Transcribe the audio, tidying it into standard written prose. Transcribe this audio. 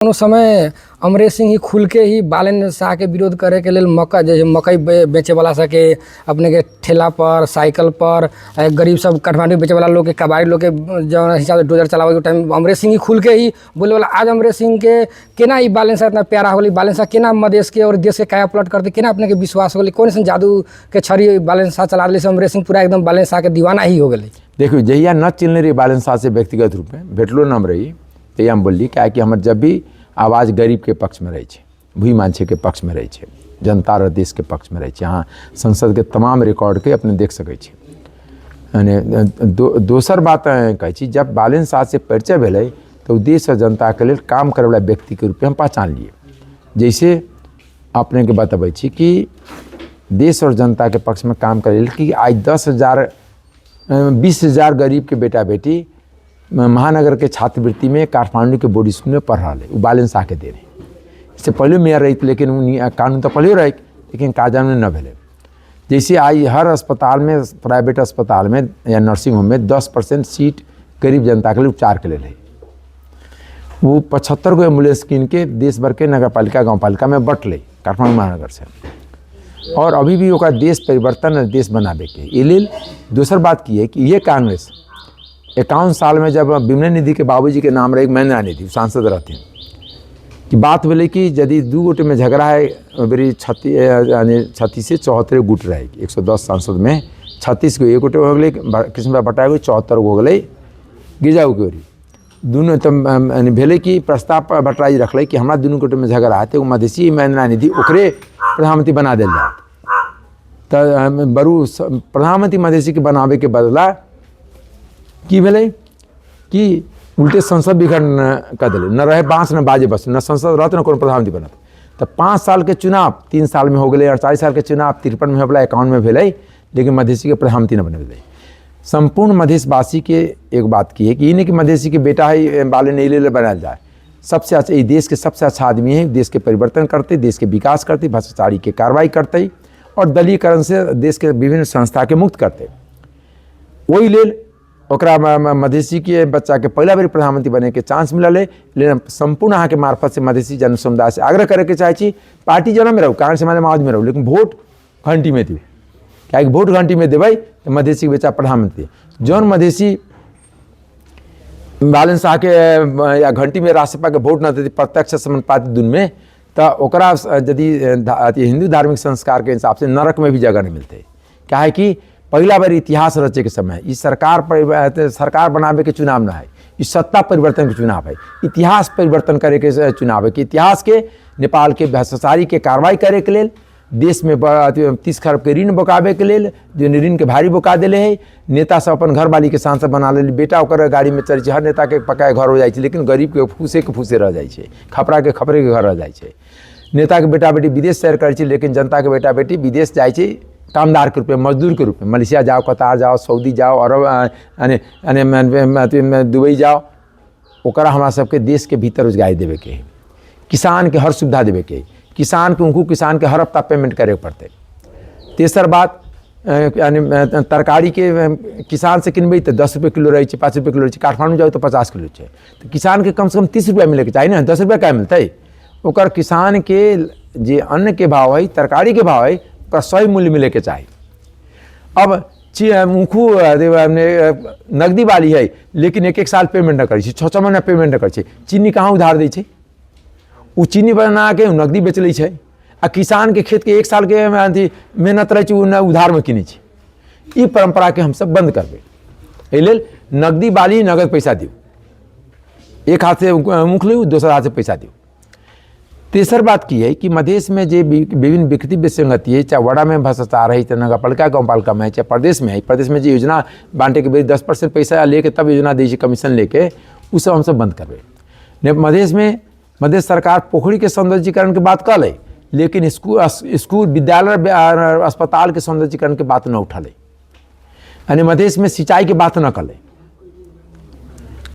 कोनो समय अमरेश सिंह ही खुल के ही बालेन्द्र शाह के विरोध करे के लेल मकई बेचे वाला सबके अपने के ठेला पर साइकिल पर गरीब सब काठमांडू बेचे वाला लोग के कबाड़ी लोग के जो हिसाब से डोजर चलावे के टाइम अमरेश सिंह ही खुल के ही बोले वाला। आज अमरेश सिंह के केना ही बालेन्द्र शाह इतना प्यारा होली, बालेन्द्र शाह केना मधेश के और देश के काया पलट करते, केना अपने के विश्वास होली, कौन सा जादू के छड़ी बालेन्द्र शाह चला दिले से अमरेश सिंह पूरा एकदम बालेन्द्र शाह के दीवाना ही हो गए। देखियो जहिया न चिन्हने रही बालेन्द्र शाह से व्यक्तिगत रूप में भेटलो नाम रही तो हम बोली क्या कि हमारे जब भी आवाज़ गरीब के पक्ष में रही है, भूई मान्छे के पक्ष में रही है, जनता और देश के पक्ष में रही है। यहाँ संसद के तमाम रिकॉर्ड के अपने देख सकै छी। दोसर बात कहै जब बालेन्द्र शाह से परिचय भेलै तो देश और जनता के लिए काम करे वाला व्यक्ति के रूप में हम पहचान लिए। जैसे अपने के बतबै छी कि देश और जनता के पक्ष में काम करे कि आज 20,000 गरीब के बेटा बेटी महानगर के छात्रवृत्ति में काठमांडू के बोर्ड स्कूल में पढ़ रहा है, वो बालेन्द्र शाह के दे रहे। इससे पहले मेयर रही लेकिन कानून तो पहले रही लेकिन कानून न भेले। जैसे आज हर अस्पताल में, प्राइवेट अस्पताल में या नर्सिंग होम में 10% सीट गरीब जनता के लिए उपचार के लिए है। वो 75 गो एम्बुलेंस किन के देश भर के नगर पालिका गाँव पालिका में बट ले काठमांडू महानगर से। और अभी भी ओका देश परिवर्तन देश बनाबे के ये लेल दूसर बात की है कि ये कांग्रेस 51 साल में जब बिमला निधि के बाबूजी के नाम रहे महेंद्र निधि सांसद रहते हैं कि बात बोले कि यदि 2 गोटे में झगड़ा है मेरी 36 से 74 गुट रहेगी। 110 सांसद में 36 को एक गोटे हो गए किस्म बटाए 74 हो गए गिरजाऊ के ओरी दोनों तो भेले कि प्रस्ताव बटराई रखल कि हमारा दोनों गोटे में झगड़ा है तो मधेसी महेंद्र निधि ओकरे प्रधानमंत्री बना दिल जाए। तो बरू प्रधानमंत्री मधेसी के बनावे के बदला की भेले कि उल्टे संसद विघटन कर दिले, न रहे बांस न बाजे बस, न संसद रहते न कोनो प्रधानमंत्री बनत। तो 5 साल के चुनाव 3 साल में हो गए, 48 साल के चुनाव 53 में होला, 51 में भेले, लेकिन मधेसी के प्रधानमंत्री न बने। संपूर्ण मधेशवासी के एक बात की है कि इन्हें कि मधेसी के बेटा है बाले नहीं बनाया जाए। सबसे अच्छा ये देश के सबसे अच्छा आदमी है, देश के परिवर्तन करते, देश के विकास करते, भ्रष्टाचारी के कार्रवाई करते और दलीयकरण से देश के विभिन्न संस्था के मुक्त करते। वही लेल ओकरा मधेसी के बच्चा के पहला बेर प्रधानमंत्री बने के चांस मिलल है। लेकिन संपूर्ण अहाँ के मार्फत से मधेसी जन समुदाय से आग्रह करे के चाहे पार्टी जना में रहू, कांग्रेस माओवादी में रहू, लेकिन वोट घंटी में दियो। क्या वोट घंटी में देवे तो मधेसी के बच्चा प्रधानमंत्री। जौन मधेसी बालेन्द्र शाह के या घंटी में राष्ट्रपा के वोट न देती प्रत्यक्ष समानुपातिक दून में तो ओकरा यदि हिंदू धार्मिक संस्कार के हिसाब से नरक में भी जगह नहीं मिलते। क्या है कि पहला बार इतिहास रचे के समय इस सरकार बनावे के चुनाव ना है, इस सत्ता परिवर्तन के चुनाव है, इतिहास परिवर्तन करे के चुनाव है कि इतिहास के नेपाल के भ्रष्टाचारी के कार्रवाई करे के लेल, देश में 30 खरब के ऋण बोकाबे के लेल जो ऋण के भारी बोका दिले है। नेता सब अपन घर वाली के सांसद बना ले, बेटा ओकर गाड़ी में चढ़, हर नेता के पकाए घर हो जाए, लेकिन गरीब के फूसे रह जाए, खपरा के खपरे के घर रह जाए। नेता के बेटा बेटी विदेश सैर करे, लेकिन जनता के बेटा बेटी विदेश जाए कामदार के रूप में, मजदूर के रूप में। मलेशिया जाओ, कतार जाओ, सऊदी जाओ, अरब दुबई जाओ, ओकरा हमारा सबके देश के भीतर रोजगारी देवे के है, किसान के हर सुविधा देवे के, किसान के हर हफ्ता पेमेंट करे पड़ते। तेसर बात तरकारी के किसान से किनबे तो 10 रुपये किलो रही है, 5 रुपये किलो रही है, काठमांडू जाओ तो 50 किलो है। तो किसान के कम से कम 30 रुपया मिले के चाहिए ना, 10 रुपया क्या मिलते ओकर किसान के जे अन्न के भाव है, तरकारी के भाव है का सही मूल्य मिले के चाहिए। अब मुखू नकदी वाली है लेकिन एक साल पेमेंट न करे, 6 महीना पेमेंट न करे। चीनी कहाँ उधार दे छे, वो चीनी बना के नकदी बेच लै छे, आ किसान के खेत के 1 साल के मेहनत रहे उधार में किने छे। ई परंपरा के हम सब बंद करबे। एहि लेल नकदी वाली नगद पैसा दियो, एक हाथ से मुख लियो, दूसरा हाथ से पैसा दियो। तेसर बात की है कि मधेश में जो विभिन्न विकृति विसंगति है, चाहे वड़ा में भ्रष्टाचार है, चाहे नगर पालिका गाँव पालिका में है, चाहे प्रदेश में है, प्रदेश में जो योजना बांटे के 10% पैसा लेके तब योजना दी कमीशन लेके, वो सब हम सब बंद करबे। मधेश में मधेश सरकार पोखरी के सौंदर्यीकरण के बात कर ले, लेकिन स्कूल विद्यालय अस्पताल के सौंदर्यीकरण के बात न उठा ले, यानी मधेश में सिंचाई के बात न कर ले।